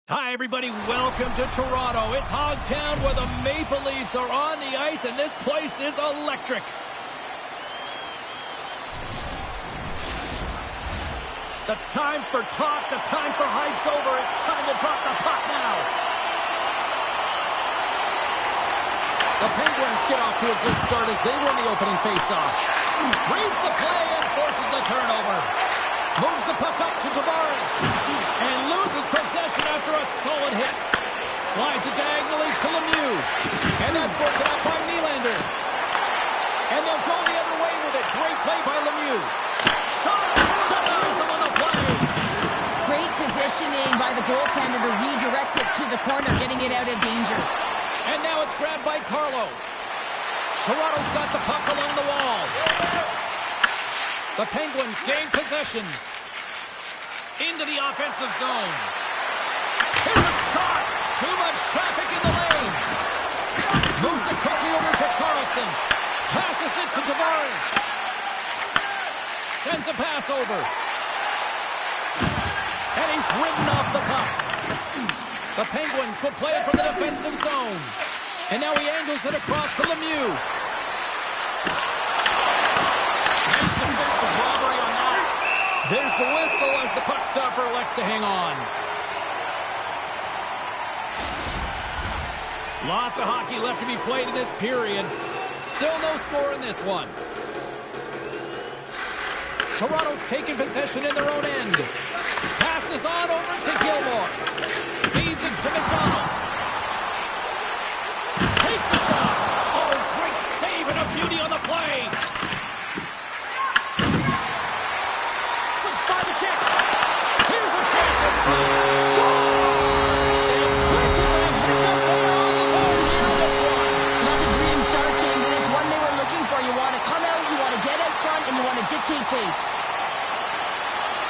Hi, everybody. Welcome to Toronto. It's Hogtown where the Maple Leafs are on the ice, and this place is electric. The time for talk, the time for hype's over. It's time to drop the puck now. The Penguins get off to a good start as they win the opening faceoff. Reads the play and forces the turnover. Moves the puck up to Tavares and loses possession after a solid hit. Slides it diagonally to Lemieux. And that's broken up by Nylander. And they'll go the other way with it. Great play by Lemieux. Shot! Denies him on the play. Great positioning by the goaltender to redirect it to the corner, getting it out of danger. And now it's grabbed by Carlo. Toronto's got the puck along the wall. The Penguins gain possession. Into the offensive zone. Here's a shot. Too much traffic in the lane. Moves it quickly over to Carlson. Passes it to Tavares. Sends a pass over. And he's ridden off the puck. The Penguins will play it from the defensive zone. And now he angles it across to Lemieux. Nice defensive robbery on that. There's the whistle as the puck stopper elects to hang on. Lots of hockey left to be played in this period. Still no score in this one. Toronto's taking possession in their own end. Passes on over to Gilmore. Feeds it to McDonald. Takes a shot. Oh, great save and a beauty on the play. Slips by the check. Here's a chance at scores. And quick as a hiccup, they are on the board here in this one. That's a dream start, James, and it's one they were looking for. You want to come out, you want to get out front, and you want to dictate pace.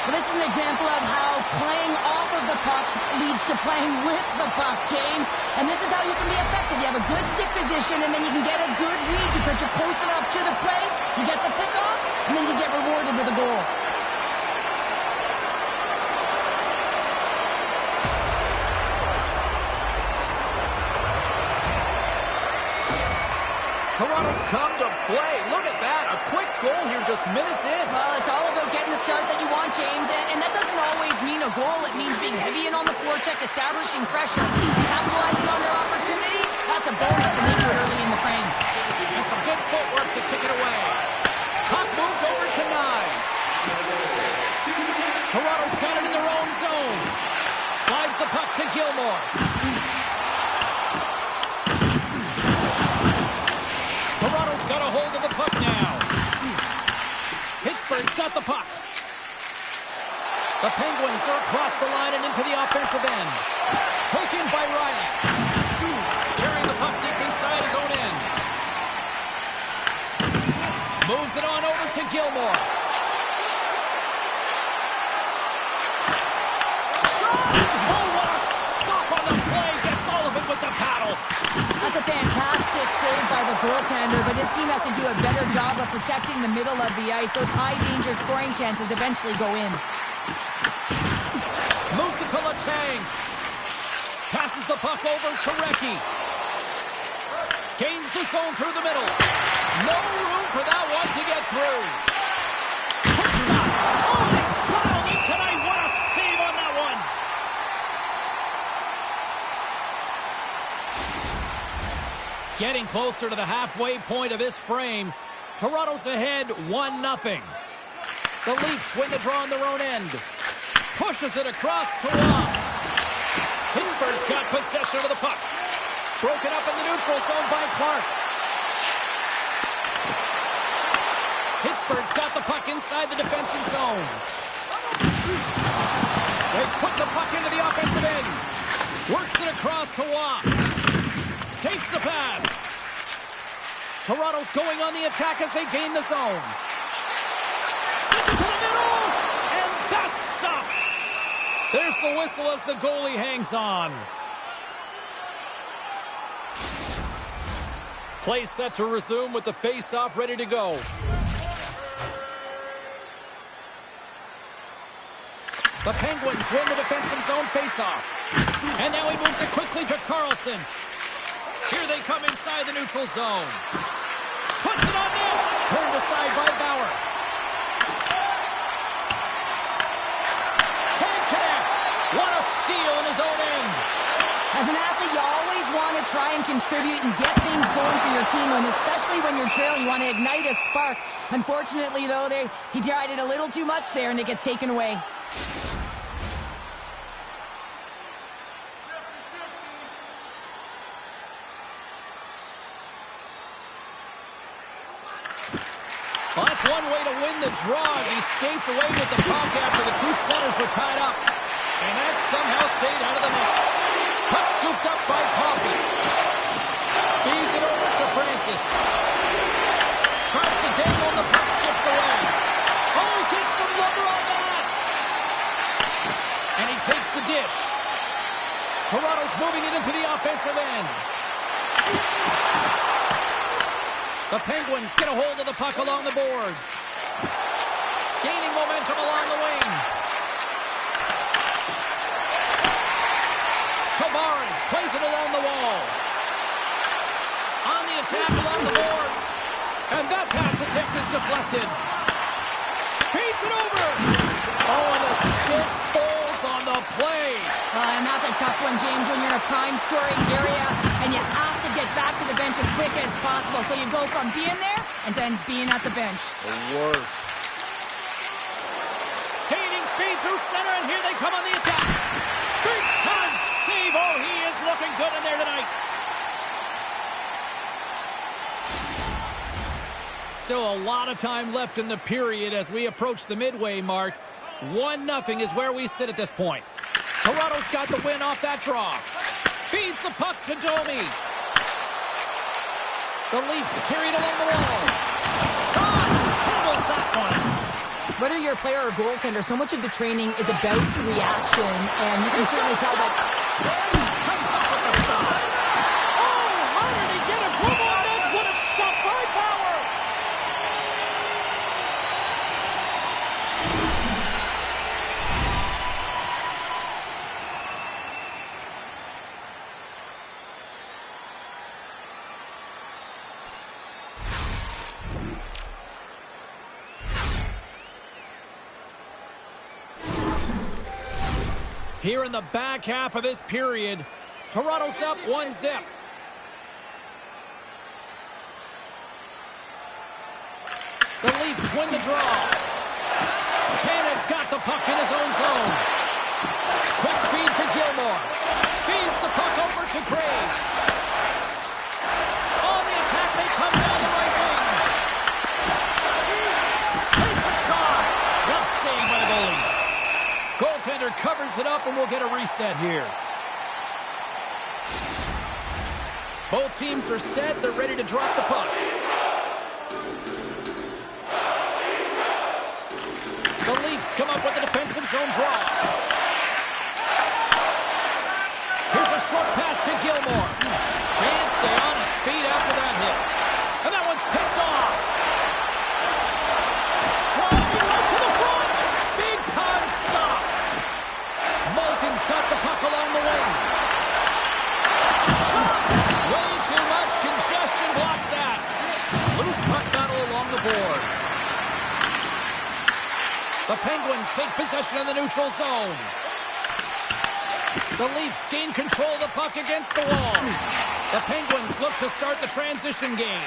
Well, this is an example of how playing off of the puck leads to playing with the puck, James. And this is how you can be effective. You have a good stick position, and then you can get a good read because you're close enough to the play. You get the pick off, and then you get rewarded with a goal. Toronto's come to play. Look at that. A quick goal here just minutes in. Well, it's all about getting the start that you want, James. And that doesn't always mean a goal. It means being heavy in on the forecheck, establishing pressure, capitalizing on their opportunity. That's a bonus, and they do it early in the frame. And some good footwork to kick it away. Puck moved over to Nyes. Toronto's got it in their own zone. Slides the puck to Gilmore. Toronto's got a hold of the puck now. Pittsburgh's got the puck. The Penguins are across the line and into the offensive end. Taken by Riley. Carrying the puck deep inside his own end. Moves it on over to Gilmore. Shot! Oh, what a stop on the play. Gets all of it with the paddle. That's a fantastic save by the goaltender, but his team has to do a better job of protecting the middle of the ice. Those high-danger scoring chances eventually go in. Moves it to Letang. Passes the puck over to Recchi. Gains the zone through the middle. No room for that one to get through. Quick shot. Oh, he's dialed in tonight. What a save on that one. Getting closer to the halfway point of this frame. Toronto's ahead 1-0. The Leafs win the draw on their own end. Pushes it across to Rob. Pittsburgh's got possession of the puck. Broken up in the neutral zone by Clark. Pittsburgh's got the puck inside the defensive zone. They put the puck into the offensive end. Works it across to Waugh. Takes the pass. Toronto's going on the attack as they gain the zone. Sends it to the middle, and that's stopped. There's the whistle as the goalie hangs on. Play set to resume with the face-off ready to go. The Penguins win the defensive zone face-off. And now he moves it quickly to Carlson. Here they come inside the neutral zone. Puts it on net. Turned aside by Bauer. Can't connect. What a steal in his own end. As an athlete, you always want to try and contribute and get things going for your team, and especially when you're trailing, you want to ignite a spark. Unfortunately, though, he tried it a little too much there, and it gets taken away. Well, that's one way to win the draw as he skates away with the puck after the two centers were tied up. And that somehow stayed out of the net. Puck scooped up by Coffey. Toronto's moving it into the offensive end. The Penguins get a hold of the puck along the boards. Gaining momentum along the wing. Tavares plays it along the wall. On the attack along the boards. And that pass attempt is deflected. Feeds it over. Oh, and the stick falls on the play. And that's a tough one, James, when you're in a prime scoring area and you have to get back to the bench as quick as possible. So you go from being there and then being at the bench. The worst. Gaining speed through center, and here they come on the attack. Big time save. Oh, he is looking good in there tonight. Still a lot of time left in the period as we approach the midway mark. 1-0 is where we sit at this point. Toronto's got the win off that draw. Feeds the puck to Domi. The Leafs carried along the wall. Sean handles that one. Whether you're a player or a goaltender, so much of the training is about reaction, and you can certainly tell that. Comes up with the stop. Oh, how did he get a glove on that? What a stop by Power. Here in the back half of this period, Toronto's up 1-0. The Leafs win the draw. Canada's got the puck in his own zone. Quick feed to Gilmore. Feeds the puck over to Graves. On the attack, they come down the right wing. Takes a shot. Just saved by the goalie. Goaltender covers it up, and we'll get a reset here. Both teams are set. They're ready to drop the puck. The Leafs come up with a defensive zone draw. Here's a short pass to Gilmore. Can't stay on his feet after that hit. And that one's picked off. Driving right to the front. Big time stop. Malkin's got the puck along the wing. Shot! Way too much congestion blocks that. Loose puck battle along the boards. The Penguins take possession of the neutral zone. The Leafs gain control of the puck against the wall. The Penguins look to start the transition game.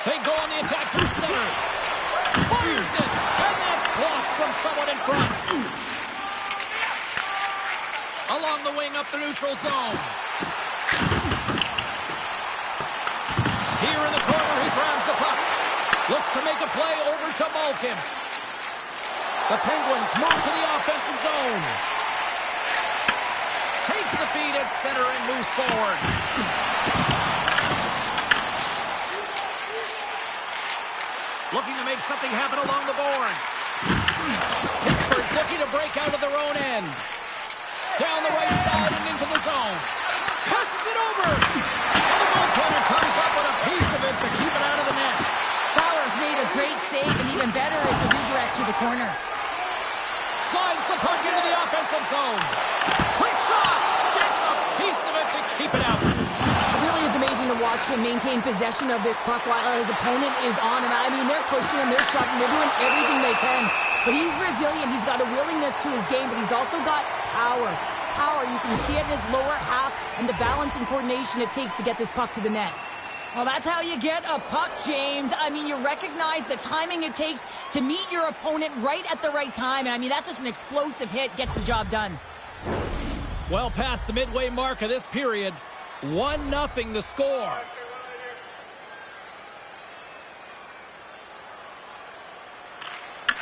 They go on the attack through center. Fires it, and that's blocked from someone in front. Along the wing up the neutral zone. Here in the corner, he grabs the puck. Looks to make a play over to Malkin. The Penguins move to the offensive zone. Takes the feed at center and moves forward. Looking to make something happen along the boards. Pittsburgh's looking to break out of their own end. Down the right side and into the zone. Passes it over. And the goaltender comes up with a piece of it to keep it out of the net. Fowler's made a great save, and even better is the redirect to the corner. Slides the puck into the offensive zone. Quick shot. Gets a piece of it to keep it out. It really is amazing to watch him maintain possession of this puck while his opponent is on him. I mean, they're pushing him, they're shoving, they're doing everything they can. But he's resilient. He's got a willingness to his game, but he's also got power. Power, you can see it in his lower half and the balance and coordination it takes to get this puck to the net. Well, that's how you get a puck, James. I mean, you recognize the timing it takes to meet your opponent right at the right time. And I mean, that's just an explosive hit, gets the job done. Well past the midway mark of this period. 1-0 the score.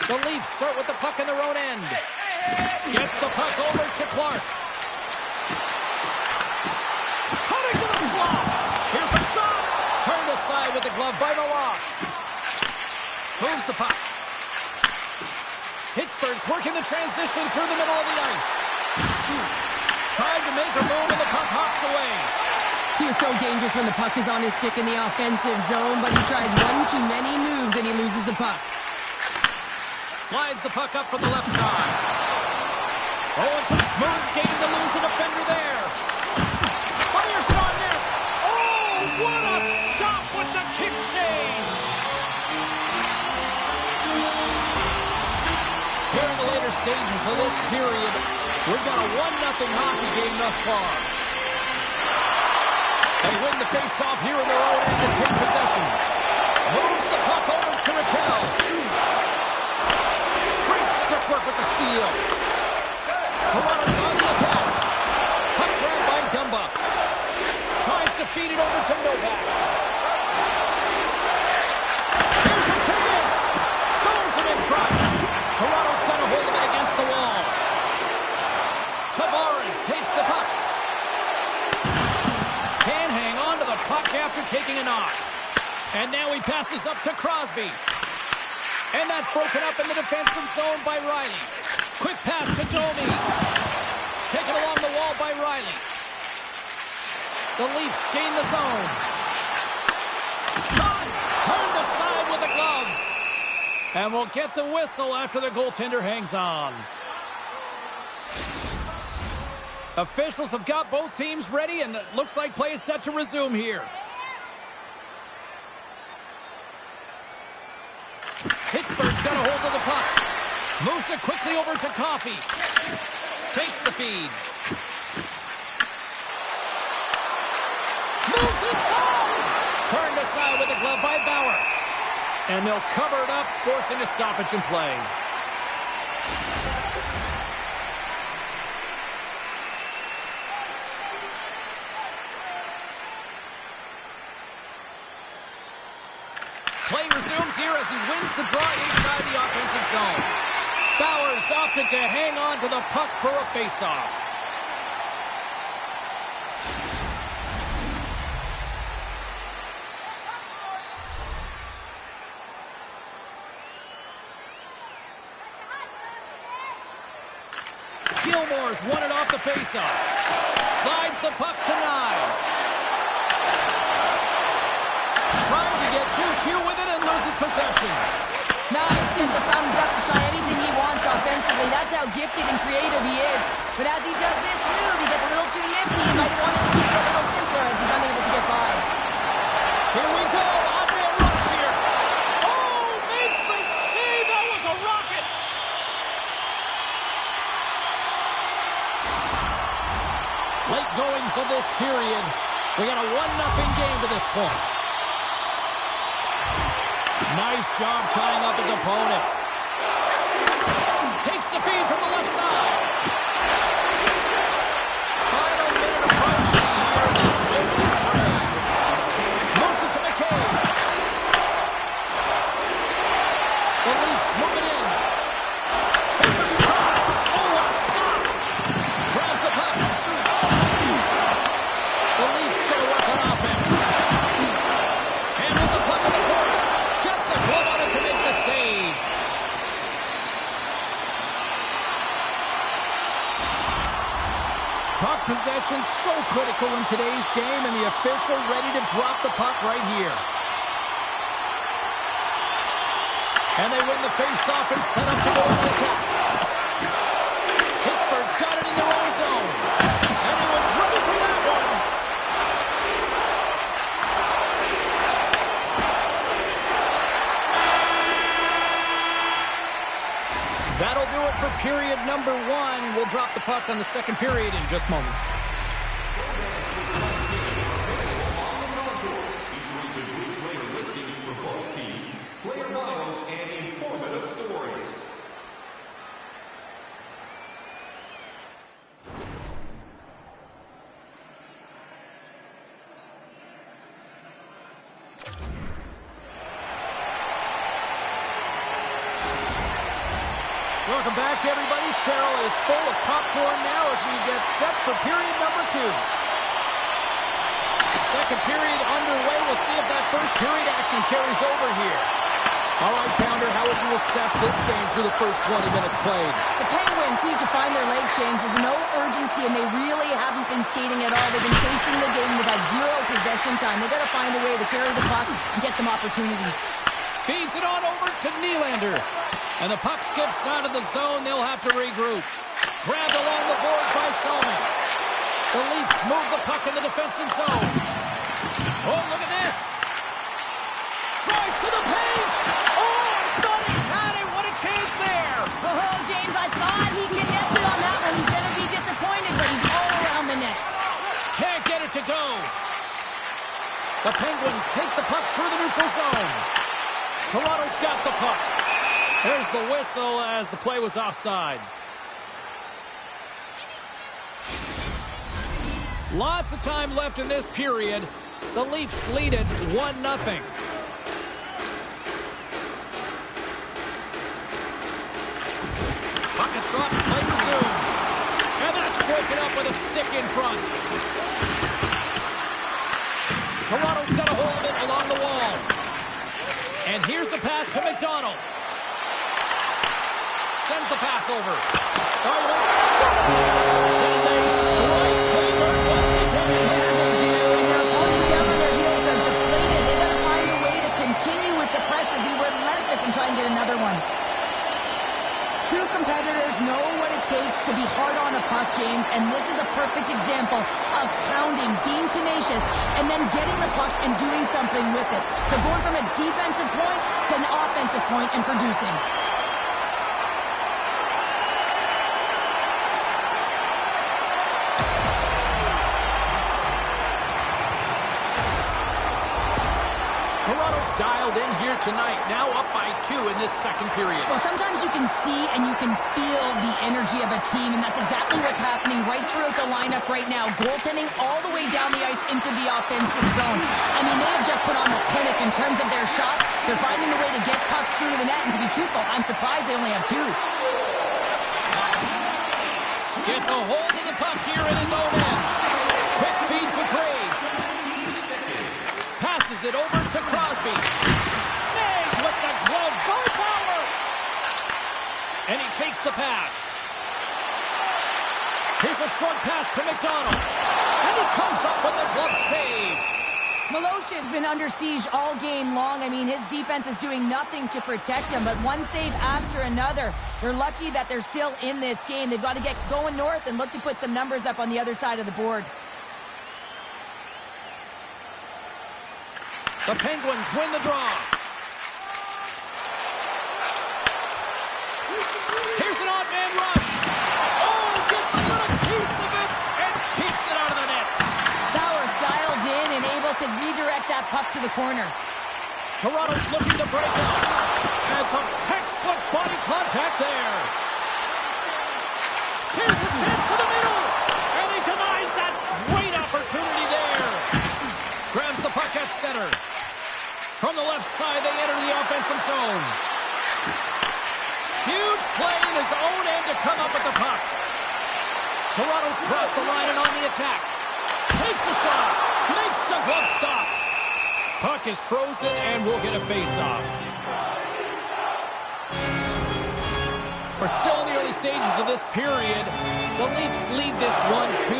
The Leafs start with the puck in their own end. Gets the puck over to Clark. Cutting to the slot. Here's a shot. Turned aside with the glove by Milosh. Moves the puck. Pittsburgh's working the transition through the middle of the ice. Trying to to make a move, and the puck hops away. He is so dangerous when the puck is on his stick in the offensive zone, but he tries one too many moves and he loses the puck. Slides the puck up from the left side. Oh, and some smooth skating to lose the defender there. Fires it on net. Oh, what a stop with the kick save. Here in the later stages of this period, we've got a 1-0 hockey game thus far. They win the face-off here in their own end and take possession. Moves the puck over to Raquel. Great stick work with the steal. Toronto's on the attack. Puck grabbed by Dumba. Tries to feed it over to Novak. Here's a chance. Stones him in front. Toronto's got a hold of it against the wall. Tavares takes the puck. Can hang on to the puck after taking a knock. And now he passes up to Crosby. And that's broken up in the defensive zone by Riley. Quick pass to Domi. Taken along the wall by Riley. The Leafs gain the zone. Shot! Turned aside with a glove. And we'll get the whistle after the goaltender hangs on. Officials have got both teams ready, and it looks like play is set to resume here. Pittsburgh's got a hold of the puck. Moves it quickly over to Coffey. Takes the feed. Moves inside! Turned aside with a glove by Bauer. And they'll cover it up, forcing a stoppage in play. Play resumes here as he wins the draw inside the offensive zone. Bauer's opted to hang on to the puck for a faceoff. Gilmore's won it off the faceoff. Slides the puck to Nyes. Trying to get 2-2 with it and loses possession. Nice, gets the thumbs up to try anything he wants offensively. That's how gifted and creative he is. But as he does this move, he gets a little too nifty. He might have wanted to keep it a little simpler as he's unable to get by. Here we go. Andre rush here. Oh, makes the save. That was a rocket. Late goings of this period. We got a 1-0 game to this point. Nice job tying up his opponent. Takes the feed from the left side. Final minute approaching here in this opening frame. Moves it to McCabe. The Leafs move it in. There's a shot. Oh, what a stop. Grabs the puck. The Leafs still work on offense. Handles the puck in the corner. Gets a glove on it to make the save. Puck possession so critical in today's game, and the official ready to drop the puck right here. And they win the face-off and set up to go on the attack. Pittsburgh's got it in their own zone. And he was ready for that one. That'll do it for period number 1. We'll drop the puck on the second period in just moments. Player bios and informative stories. Welcome back, everybody. Cheryl is full of popcorn now as we get set for period number 2. Second period underway. We'll see if that first period action carries over here. All right, Pounder, how would you assess this game through the first 20 minutes played? The Penguins need to find their legs, James. There's no urgency, and they really haven't been skating at all. They've been chasing the game. They've had zero possession time. They've got to find a way to carry the puck and get some opportunities. Feeds it on over to Nylander. And the puck skips out of the zone. They'll have to regroup. Grabbed along the boards by Solomon. The Leafs move the puck in the defensive zone. Oh, look at this. Drives to the paint. Oh, I thought he had it. What a chance there. Oh, James, I thought he could get netted on that one. He's going to be disappointed, but he's all around the net. Can't get it to go. The Penguins take the puck through the neutral zone. Toronto's got the puck. There's the whistle as the play was offside. Lots of time left in this period. The Leafs lead it 1-0. Puck is dropped, play resumes. And that's broken up with a stick in front. Toronto's got a hold of it along the wall. And here's the pass to McDonald. Sends the pass over. And they strike Pittsburgh once again. Yeah, they do. And their opponents down on their heels are deflated. They've got to find a way to continue with the pressure, be relentless, and try and get another one. True competitors know what it takes to be hard on a puck, James, and this is a perfect example of pounding, being tenacious, and then getting the puck and doing something with it. So going from a defensive point to an offensive point and producing. Toronto's dialed in here tonight, now up by 2 in this second period. Well, sometimes you can see and you can feel the energy of a team, and that's exactly what's happening right throughout the lineup right now. Goaltending all the way down the ice into the offensive zone. I mean, they have just put on the clinic in terms of their shots. They're finding a way to get pucks through the net, and to be truthful, I'm surprised they only have 2. Gets a hold of the puck here in his own end. Quick feed to Graves. Passes it over to Crosby. Snags with the glove. Go power! And he takes the pass. Here's a short pass to McDonald. And he comes up with the glove save. Malosha has been under siege all game long. I mean, his defense is doing nothing to protect him, but one save after another. They're lucky that they're still in this game. They've got to get going north and look to put some numbers up on the other side of the board. The Penguins win the draw. Here's an odd man rush. Oh, gets a little piece of it and keeps it out of the net. Bauer's dialed in and able to redirect that puck to the corner. Toronto's looking to break out. And some textbook body contact there. Here's a chance to the middle. And he denies that great opportunity there. Grabs the puck at center. From the left side, they enter the offensive zone. Huge play in his own end to come up with the puck. Toronto's crossed the line and on the attack. Takes a shot. Makes the glove stop. Puck is frozen and we'll get a face-off. We're still in the early stages of this period. The Leafs lead this one 2-0.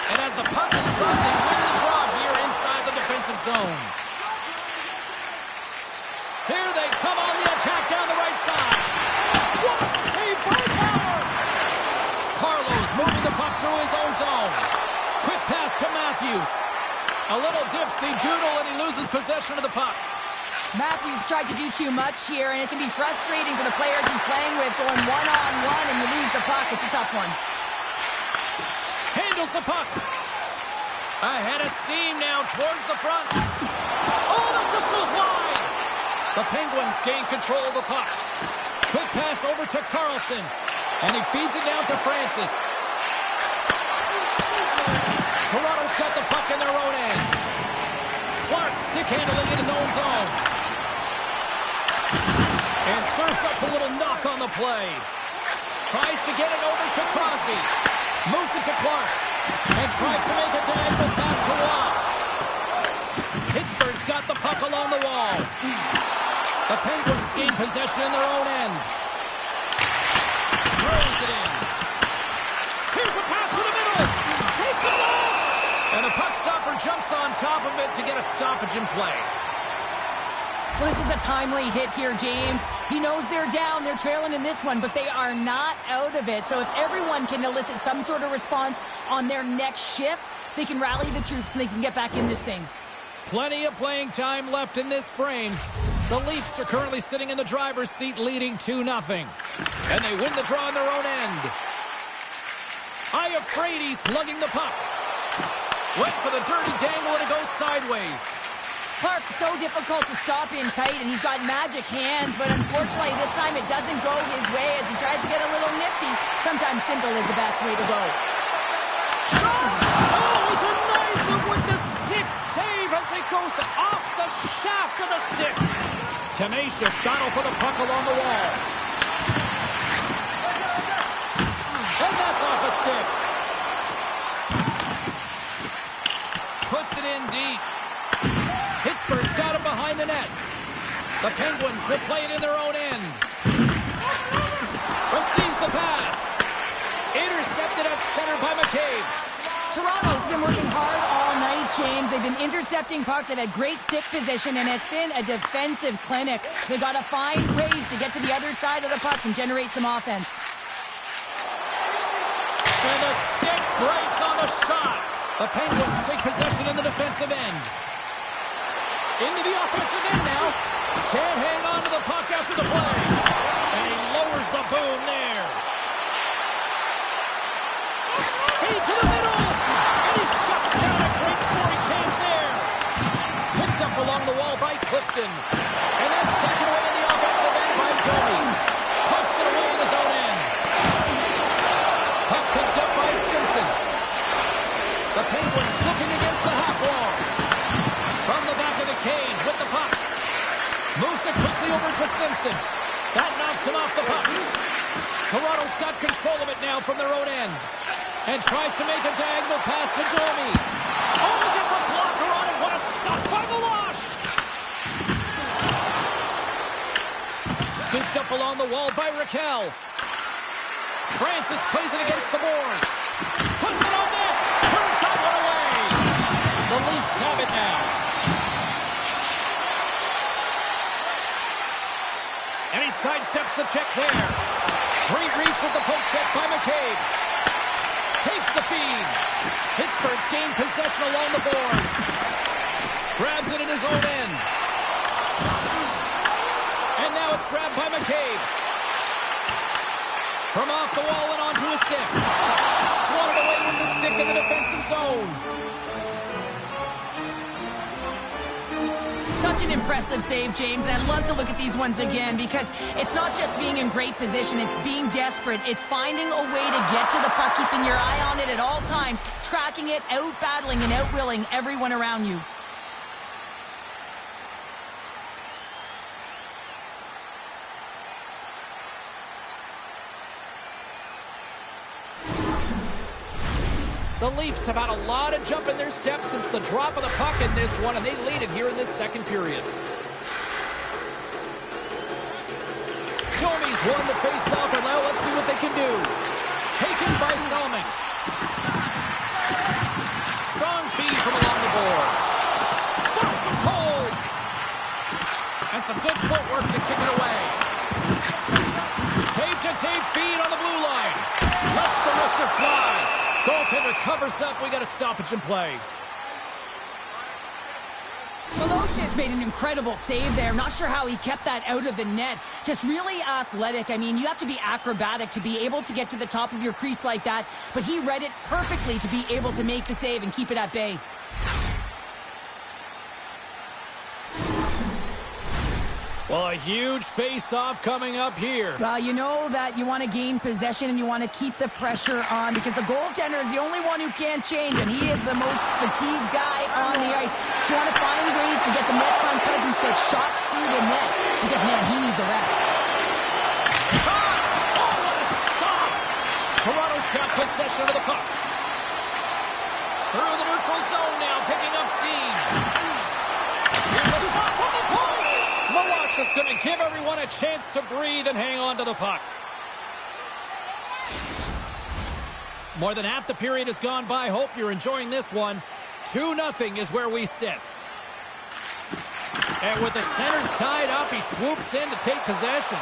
And as the puck is dropped, they win the draw here inside the defensive zone. Here they come on the attack down the right side. What a save by Bauer! Carlos moving the puck through his own zone. Quick pass to Matthews. A little dipsy doodle and he loses possession of the puck. Matthews tried to do too much here, and it can be frustrating for the players he's playing with, going one-on-one and you lose the puck. It's a tough one. Handles the puck. Ahead of steam now towards the front. Oh, that just goes wide. The Penguins gain control of the puck. Quick pass over to Carlson. And he feeds it down to Francis. Toronto's got the puck in their own end. Clark stick handling in his own zone. And serves up a little knock on the play. Tries to get it over to Crosby. Moves it to Clark. And tries to make a diagonal pass to Waugh. Pittsburgh's got the puck along the wall. The Penguins gain possession in their own end. Throws it in. Here's a pass to the middle. jumps on top of it to get a stoppage in play. Well, this is a timely hit here, James. He knows they're down, they're trailing in this one, but they are not out of it. So if everyone can elicit some sort of response on their next shift, they can rally the troops and they can get back in this thing. Plenty of playing time left in this frame. The Leafs are currently sitting in the driver's seat leading 2-0. And they win the draw on their own end. Iafraidis lugging the puck. Went for the dirty dangle and it goes sideways. Park's so difficult to stop in tight, and he's got magic hands, but unfortunately this time it doesn't go his way as he tries to get a little nifty. Sometimes simple is the best way to go. Oh, he denies it with the stick save as it goes off the shaft of the stick. Tenacious battle for the puck along the wall. And that's off a stick. Puts it in deep. Pittsburgh's got him behind the net. The Penguins will play it in their own end. Receives the pass. Intercepted at center by McCabe. Toronto's been working hard all night, James. They've been intercepting pucks. They've had great stick position, and it's been a defensive clinic. They've got to find ways to get to the other side of the puck and generate some offense. And the stick breaks on the shot. The Penguins take possession in the defensive end. Into the offensive end now. Can't hang on to the puck after the play. And he lowers the boom there. Feed to the middle. And he shuts down a great scoring chance there. Picked up along the wall by Clifton. And that's taken away in the offensive end by Domi. Pucks it away in his own end. Puck picked up by Simpson. The Penguins looking against the half wall. From the back of the cage with the puck. Moves it quickly over to Simpson. That knocks him off the puck. Toronto's got control of it now from their own end. And tries to make a diagonal pass to Domi. Oh, he gets a blocker on it. What a stop by Milosh. Scooped up along the wall by Raquel. Francis plays it against the boards. Puts it on net. Turns that one away. The Leafs have it now. And he sidesteps the check there. Great reach with the poke check by McCabe. Takes the feed. Pittsburgh's gained possession along the boards. Grabs it in his own end. And now it's grabbed by McCabe. From off the wall and onto his stick. Swatted away with the stick in the defensive zone. Such an impressive save, James, and I'd love to look at these ones again because it's not just being in great position, it's being desperate. It's finding a way to get to the puck, keeping your eye on it at all times, tracking it, out-battling and out-willing everyone around you. The Leafs have had a lot of jump in their steps since the drop of the puck in this one, and they lead it here in this second period. Domi's won the face-off, and now let's see what they can do. Taken by Selman. Strong feed from along the boards. Stops him cold. And some good footwork to kick it away. Tape-to-tape feed on the blue line. Lets the wrister fly. Goaltender covers up. We got a stoppage in play. Milosh made an incredible save there. Not sure how he kept that out of the net. Just really athletic. I mean, you have to be acrobatic to be able to get to the top of your crease like that. But he read it perfectly to be able to make the save and keep it at bay. Well, a huge face-off coming up here. Well, you know that you want to gain possession and you want to keep the pressure on because the goaltender is the only one who can't change, and he is the most fatigued guy on the ice. So you want to find ways to get some net front presence, get shots through the net because, man, he needs a rest. Oh, what a stop! Toronto's got possession of the puck. Through the neutral zone now, picking up steam. Here's a shot from the point. Milosh is going to give everyone a chance to breathe and hang on to the puck. More than half the period has gone by. Hope you're enjoying this one. 2-0 is where we sit. And with the centers tied up, he swoops in to take possession.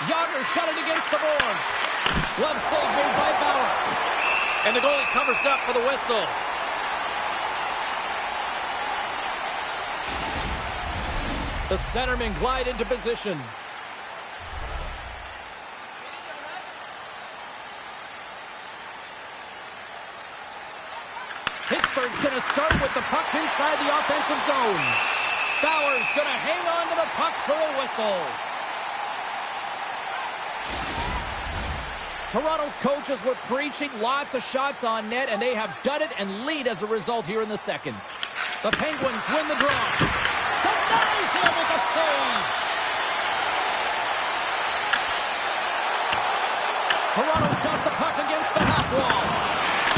Yager's got it against the boards. Glove save made by Bauer. And the goalie covers up for the whistle. The centermen glide into position. Pittsburgh's going to start with the puck inside the offensive zone. Bauer's going to hang on to the puck for a whistle. Toronto's coaches were preaching lots of shots on net, and they have done it and lead as a result here in the second. The Penguins win the draw. Denies him with a save. Toronto's got the puck against the half wall.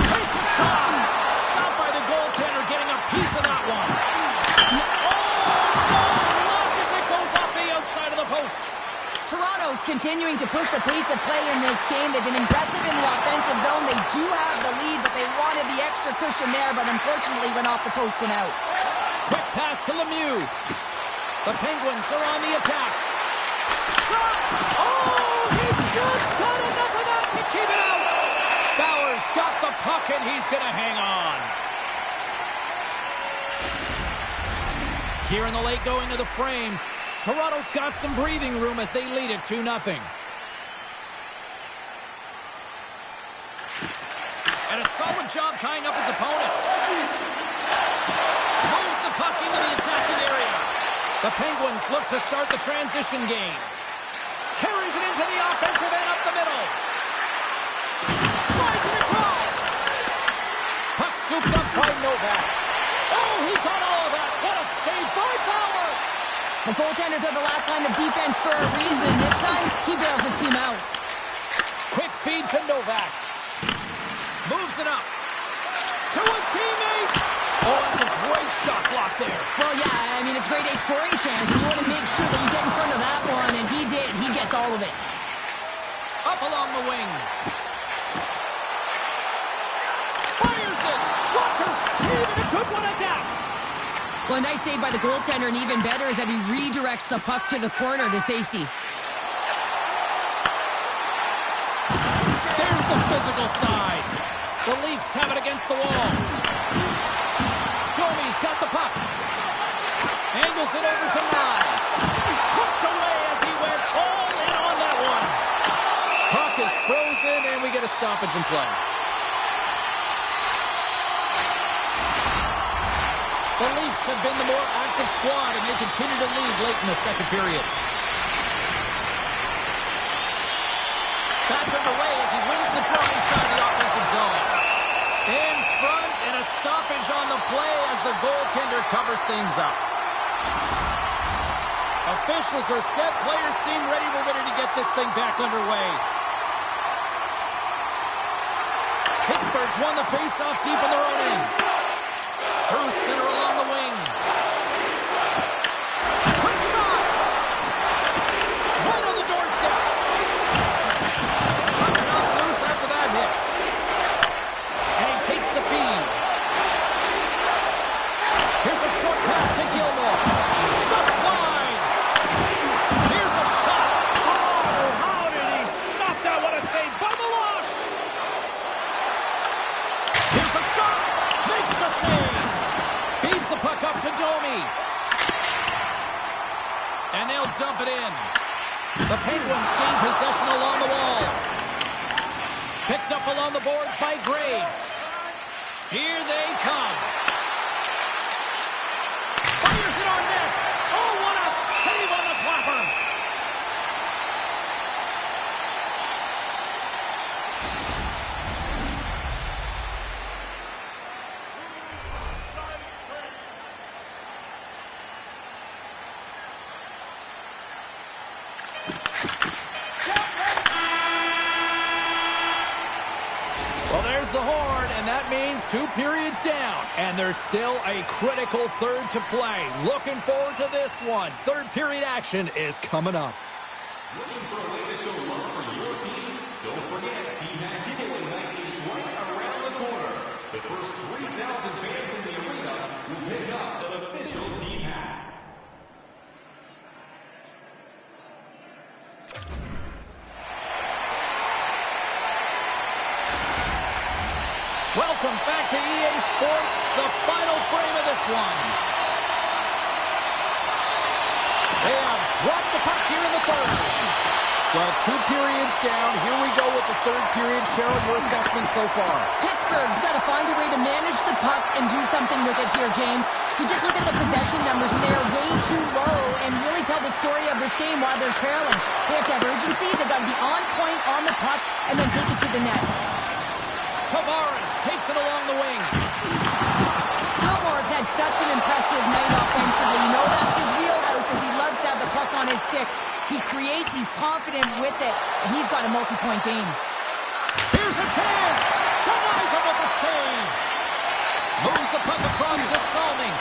Takes a shot. Stopped by the goaltender, getting a piece of that one. Oh, no! Look as it goes off the outside of the post. Toronto's continuing to push the pace of play in this game. They've been aggressive in the offensive zone. They do have the lead, but they wanted the extra cushion there, but unfortunately went off the post and out. Quick pass to Lemieux. The Penguins are on the attack. Shot! Oh, he just got enough of that to keep it out. Bauer's got the puck, and he's going to hang on. Here in the late going of the frame, Toronto's got some breathing room as they lead it 2-0. And a solid job tying up his opponent. Moves the puck into the attacking area. The Penguins look to start the transition game. Carries it into the offensive end up the middle. Slides it across. Puck scooped up by Novak. Oh, he got all of that. What a save by Bauer. The goaltenders are the last line of defense for a reason. This time, he bails his team out. Quick feed to Novak. Moves it up. To his teammate. Oh, that's a great shot block there. Well, yeah, I mean, it's grade A scoring chance. You want to make sure that you get in front of that one, and he did. He gets all of it. Up along the wing. Fires it. Walker saving a good one at that. Well, a nice save by the goaltender, and even better is that he redirects the puck to the corner to safety. There's the physical side. The Leafs have it against the wall. Jomi's got the puck. Angles it over to Miles. Hooked away as he went all in on that one. Puck is frozen, and we get a stoppage in play. The Leafs have been the more active squad, and they continue to lead late in the second period. Back underway as he wins the draw inside the offensive zone. In front, and a stoppage on the play as the goaltender covers things up. Officials are set. Players seem ready. We're ready to get this thing back underway. Pittsburgh's won the faceoff deep in their own end. Through center along the wing. Quick shot! Right on the doorstep. Puck knocked loose after that hit. And he takes the feed. Here's a short pass to Gilmore. Just wide. Here's a shot. Oh, how did he stop that? What a save by Milosh. Here's a shot. Makes the save. Feeds the puck up to Domi. And they'll dump it in. The Penguins gain possession along the wall. Picked up along the boards by Graves. Here they come. Fires it on net. Oh, what a save on the clapper. Well, there's the horn, and that means 2 periods down. And there's still a critical third to play. Looking forward to this one. Third period action is coming up. Looking for a way to show love for your team? Don't forget, Team Hat Giveaway Night is right around the corner. Welcome back to EA Sports, the final frame of this one. They have dropped the puck here in the third. Well, 2 periods down. Here we go with the third period. Cheryl, your assessment so far? Pittsburgh's got to find a way to manage the puck and do something with it here, James. You just look at the possession numbers, and they are way too low and really tell the story of this game while they're trailing. They have to have urgency. They've got to be on point on the puck and then take it to the net. Tavares takes it along the wing. Gilmore's had such an impressive night offensively. You know that's his wheelhouse, as he loves to have the puck on his stick. He creates, he's confident with it, and he's got a multi-point game. Here's a chance! Denies him with a save! Moves the puck across to Salming.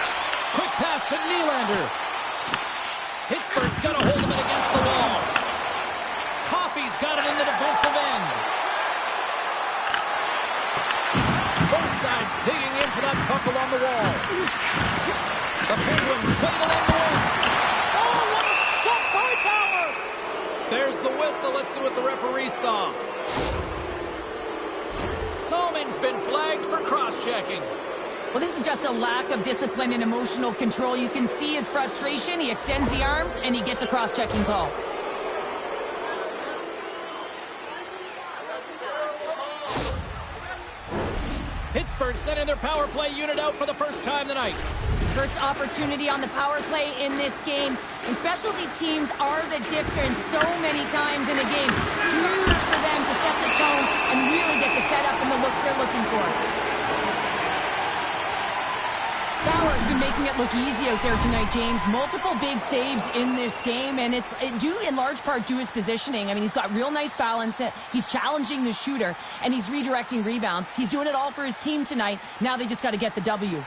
Quick pass to Nylander. Pittsburgh's got a hold of it against the wall. Coffey's got it in the defensive end. Both sides digging in for that puck along the wall. The Penguins play it along the wing. Oh, what a stop by Bauer! There's the whistle. Let's see what the referee saw. Salming's been flagged for cross-checking. Well, this is just a lack of discipline and emotional control. You can see his frustration. He extends the arms, and he gets a cross-checking call. Pittsburgh sending their power play unit out for the first time tonight. First opportunity on the power play in this game. And specialty teams are the difference so many times in a game. Huge for them to set the tone and really get the setup and the looks they're looking for. Bauer's been making it look easy out there tonight, James. Multiple big saves in this game, and it's due in large part to his positioning. I mean, he's got real nice balance. He's challenging the shooter, and he's redirecting rebounds. He's doing it all for his team tonight. Now they just got to get the W.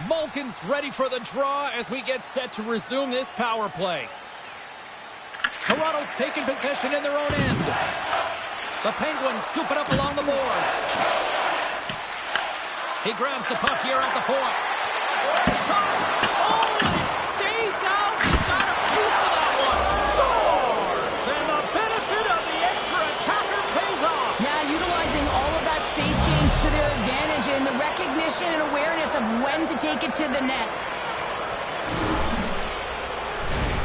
Malkin's ready for the draw as we get set to resume this power play. Toronto's taking possession in their own end. The Penguins scoop it up along the boards. He grabs the puck here at the point. Shot! Oh, and it stays out. He got a piece of that one. Scores! And the benefit of the extra attacker pays off. Yeah, utilizing all of that space, James, to their advantage, and the recognition and awareness of when to take it to the net.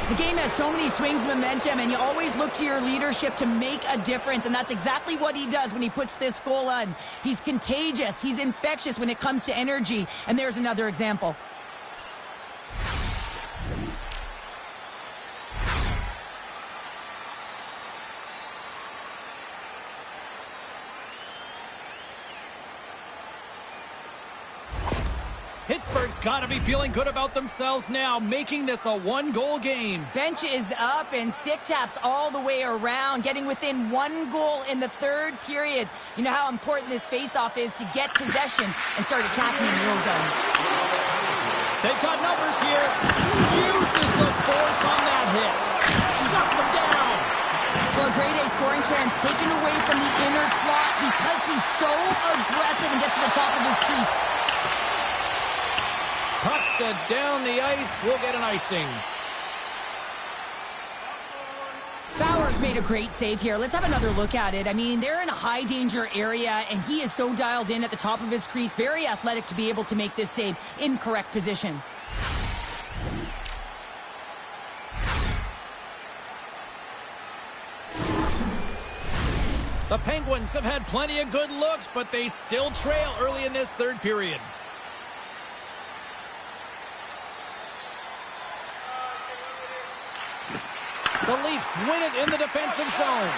The game has so many swings of momentum, and you always look to your leadership to make a difference, and that's exactly what he does when he puts this goal on. He's contagious. He's infectious when it comes to energy, and there's another example. Pittsburgh's got to be feeling good about themselves now, making this a one-goal game. Bench is up and stick taps all the way around, getting within 1 goal in the third period. You know how important this face-off is to get possession and start attacking in the middle zone. They've got numbers here. Uses the force on that hit. Shuts him down. Well, grade A scoring chance taken away from the inner slot because he's so aggressive and gets to the top of his crease. Puck set down the ice. We'll get an icing. Bauer's made a great save here. Let's have another look at it. I mean, they're in a high-danger area, and he is so dialed in at the top of his crease. Very athletic to be able to make this save in correct position. The Penguins have had plenty of good looks, but they still trail early in this third period. The Leafs win it in the defensive zone.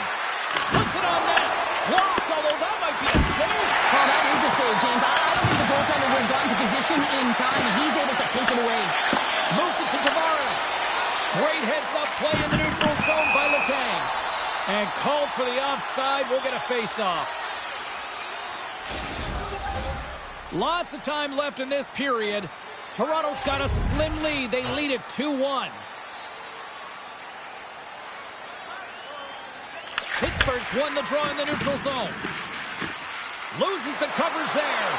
Puts it on net. Blocked, although that might be a save. Well, that is a save, James. I don't think the goaltender would have gotten to position in time, and he's able to take it away. Moves it to Tavares. Great heads-up play in the neutral zone by Letang. And called for the offside. We'll get a face-off. Lots of time left in this period. Toronto's got a slim lead. They lead it 2-1. Pittsburgh's won the draw in the neutral zone. Loses the coverage there.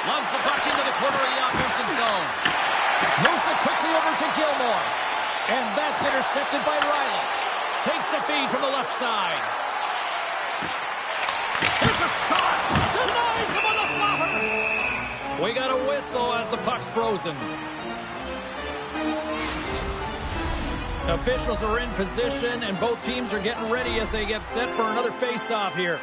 Loves the puck into the corner of the offensive zone. Moves it quickly over to And that's intercepted by Riley. Takes the feed from the left side. Here's a shot. Denies him on the slapper. We got a whistle as the puck's frozen. Officials are in position, and both teams are getting ready as they get set for another face-off here.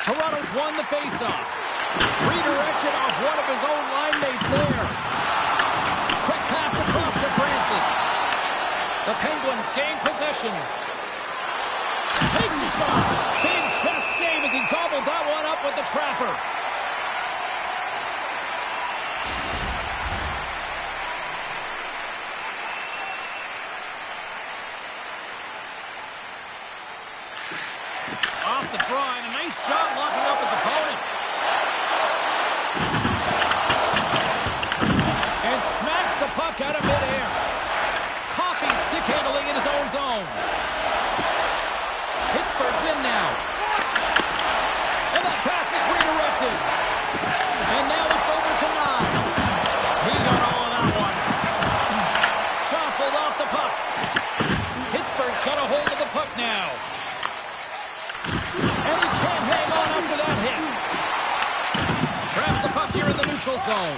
Toronto's won the face-off. Redirected off one of his own line mates there. Quick pass across to Francis. The Penguins gain possession. Takes a shot. Big chest save as he gobbled that one up with the trapper. Off the draw, and a nice job locking up his opponent. And smacks the puck out of midair. Coffee stick handling in his own zone. Pittsburgh's in now. And that pass is redirected. And now it's over to Niles. He got all of that one. Jostled off the puck. Pittsburgh's got a hold of the puck now. And he can't hang on after that hit. Grabs the puck here in the neutral zone.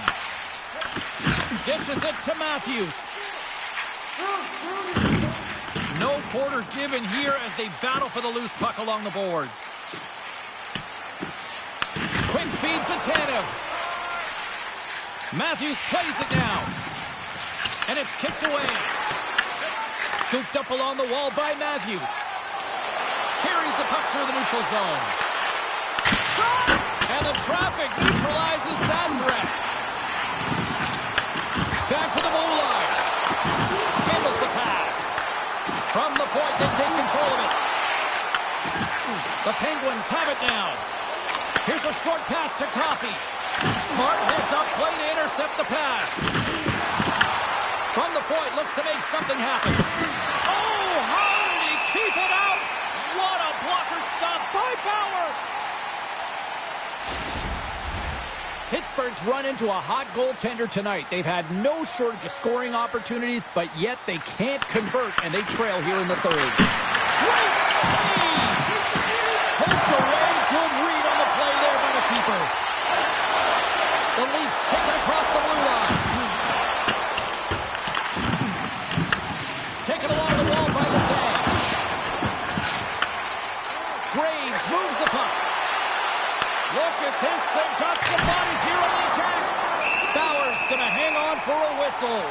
Dishes it to Matthews. No quarter given here as they battle for the loose puck along the boards. Quick feed to Tanev. Matthews plays it now. And it's kicked away. Scooped up along the wall by Matthews. Carries the puck through the neutral zone. And the traffic neutralizes that threat. Back to the blue line. Handles the pass. From the point, they take control of it. The Penguins have it now. Here's a short pass to Coffey. Smart heads up play to intercept the pass. From the point, looks to make something happen. Oh, how did he keep it out? What a blocker stop by Bauer! Pittsburgh's run into a hot goaltender tonight. They've had no shortage of scoring opportunities, but yet they can't convert, and they trail here in the third. Great save! Poked away. Good read on the play there by the keeper. The Leafs take it across the blue line. Taken along the wall by Letang. Graves moves the puck. Look at this. They've got some bodies here on the attack. Bauer's going to hang on for a whistle.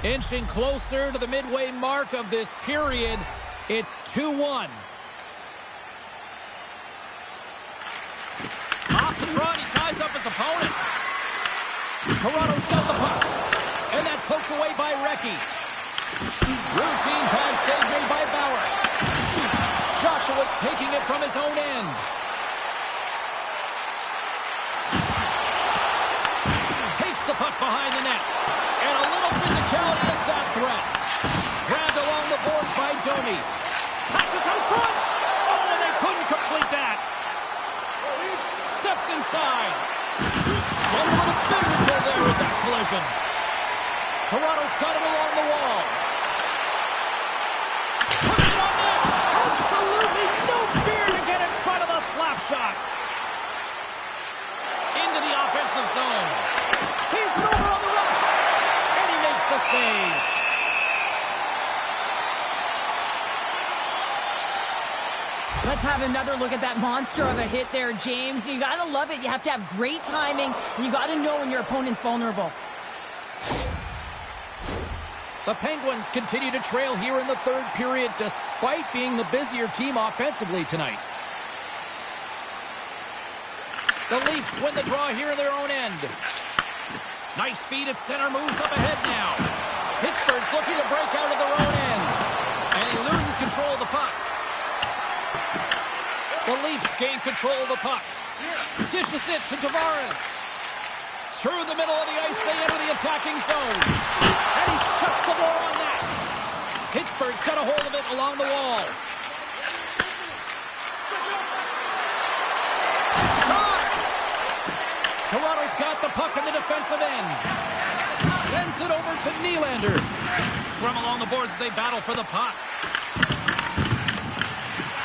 Inching closer to the midway mark of this period, it's 2-1. Off the draw, he ties up his opponent. Toronto's got the puck, and that's poked away by Recchi. Routine pass save made by Bauer. Joshua's taking it from his own end. Takes the puck behind the net. And a little physicality against that threat. Grabbed along the board by Domi. Passes out front. Oh, and they couldn't complete that. Steps inside. Get a little physical there with that collision. Toronto's got it along the wall. Puts it on net. Absolutely no fear to get in front of the slap shot. Into the offensive zone. He's it over on the rush. The save. Let's have another look at that monster of a hit there, James. You gotta love it. You have to have great timing, and you gotta know when your opponent's vulnerable. The Penguins continue to trail here in the third period, despite being the busier team offensively tonight. The Leafs win the draw here in their own end. Nice feed at center, moves up ahead now. Pittsburgh's looking to break out of their own end. And he loses control of the puck. The Leafs gain control of the puck. Dishes it to Tavares. Through the middle of the ice, they enter the attacking zone. And he shuts the door on that. Pittsburgh's got a hold of it along the wall. Shot! Toronto's got the puck in the defensive end. Sends it over to Nylander. Scrum along the boards as they battle for the puck.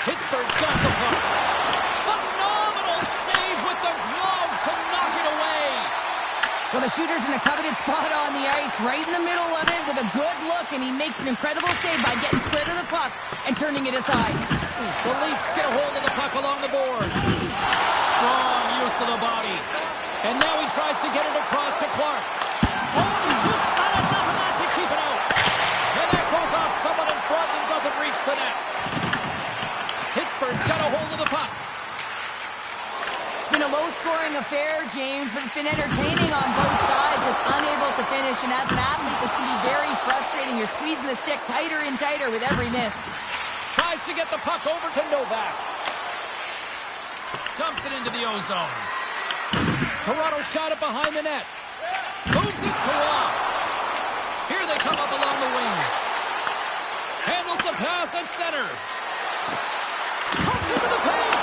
Pittsburgh's got the puck. Phenomenal save with the glove to knock it away. Well, the shooter's in a coveted spot on the ice, right in the middle of it with a good look, and he makes an incredible save by getting split of the puck and turning it aside. The Leafs get a hold of the puck along the boards. Strong use of the body. And now he tries to get it across to Clark. Oh, he just got enough of that to keep it out. And that goes off someone in front and doesn't reach the net. Pittsburgh's got a hold of the puck. It's been a low-scoring affair, James, but it's been entertaining on both sides, just unable to finish. And as an athlete, this can be very frustrating. You're squeezing the stick tighter and tighter with every miss. Tries to get the puck over to Novak. Dumps it into the O-zone. Toronto shot it behind the net. Moves it to Rob. Here they come up along the wing. Handles the pass at center. Comes into the paint.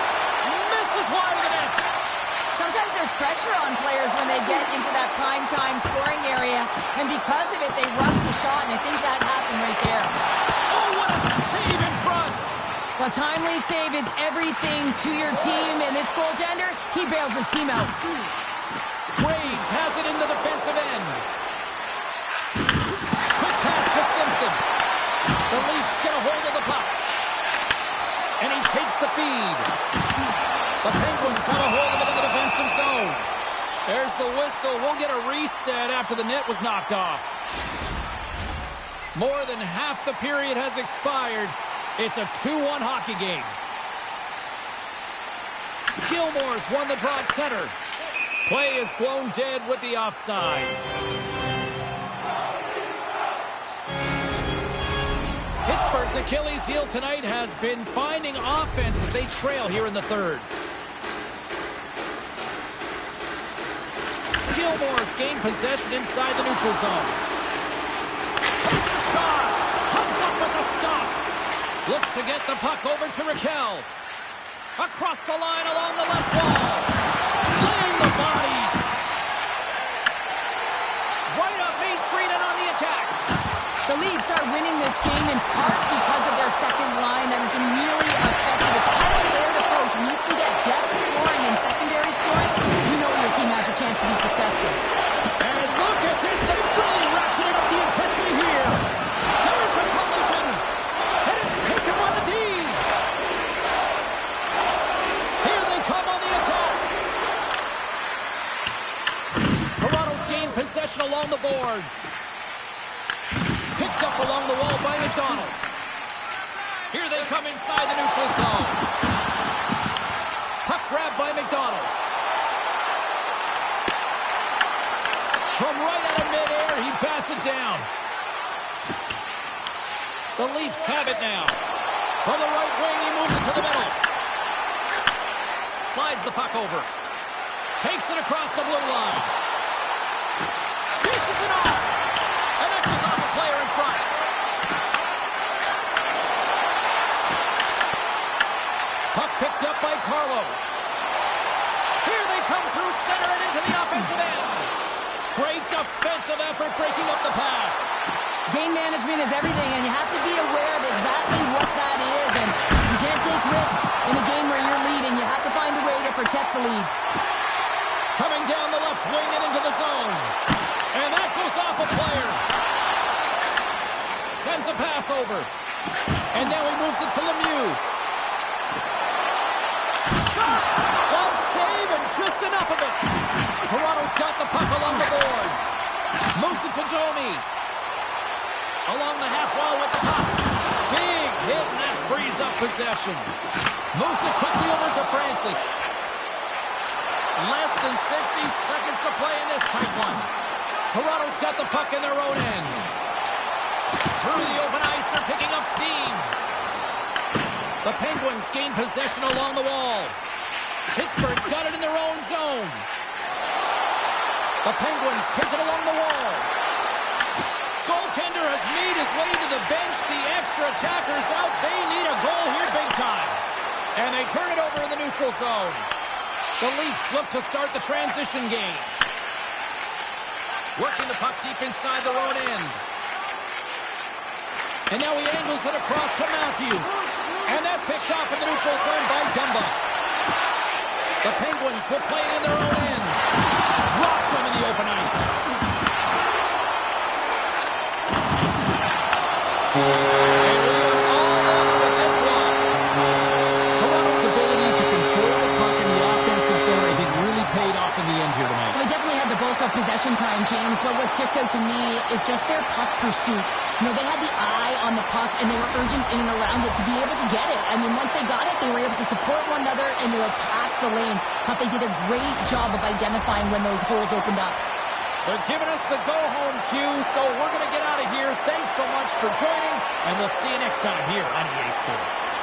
Misses wide of the net. Sometimes there's pressure on players when they get into that prime-time scoring area, and because of it, they rush the shot, and I think that happened right there. Oh, what a save in front. A timely save is everything to your team, and this goaltender, he bails his team out. Graves has it in the defensive end. Quick pass to Simpson. The Leafs get a hold of the puck. And he takes the feed. The Penguins have a hold of it in the defensive zone. There's the whistle. We'll get a reset after the net was knocked off. More than half the period has expired. It's a 2-1 hockey game. Gilmore's won the draw at center. Play is blown dead with the offside. Pittsburgh's Achilles heel tonight has been finding offense as they trail here in the third. Gilmore's gained possession inside the neutral zone. Takes a shot. Comes up with a stop. Looks to get the puck over to Raquel. Across the line along the left wall. Playing the body. Right up Main Street and on the attack. The Leafs are winning this game in part because of their second line that has been really effective. It's kind of a layered approach. When you can get depth scoring and secondary scoring, you know your team has a chance to be successful. And look at this. They're really ratcheting up the intensity here. There's a collision. And it's taken by the D. Here they come on the attack. Toronto's gained possession along the boards. Picked up along the wall by McDonald. Here they come inside the neutral zone. Puck grabbed by McDonald. From right out of midair, he bats it down. The Leafs have it now. From the right wing, he moves it to the middle. Slides the puck over. Takes it across the blue line. Dishes it off. And that goes off a player in front. Puck picked up by Carlo. Here they come through center and into the offensive end. Great defensive effort breaking up the pass. Game management is everything, and you have to be aware of exactly what that is. And you can't take risks in a game where you're leading. You have to find a way to protect the lead. Coming down the left wing and into the zone. And that goes off a player. Sends a pass over. And now he moves it to Lemieux. Shot! Love save and just enough of it. Toronto's got the puck along the boards. Moves it to Domi. Along the half wall with the puck. Big hit and that frees up possession. Moves it quickly over to Francis. Less than 60 seconds to play in this tight one. Toronto's got the puck in their own end. Through the open ice, they're picking up steam. The Penguins gain possession along the wall. Pittsburgh's got it in their own zone. The Penguins take it along the wall. Goaltender has made his way to the bench. The extra attackers out. They need a goal here big time. And they turn it over in the neutral zone. The Leafs look to start the transition game. Working the puck deep inside their own end. And now he angles it across to Matthews. And that's picked off in the neutral zone by Dumba. The Penguins will play it in their own end. Dropped him in the open ice. And we are all over with this one. Toronto's ability to control the puck in the offensive zone, I think, really paid off in the end here tonight. Well, they definitely had the bulk of possession time, James, but what sticks out to me is just their puck pursuit. You know, they had the eye on the puck, and they were urgent in and around it to be able to get it. I mean, once they got it, they were able to support one another and to attack the lanes. Thought they did a great job of identifying when those holes opened up. They're giving us the go-home cue, so we're going to get out of here. Thanks so much for joining, and we'll see you next time here on EA Sports.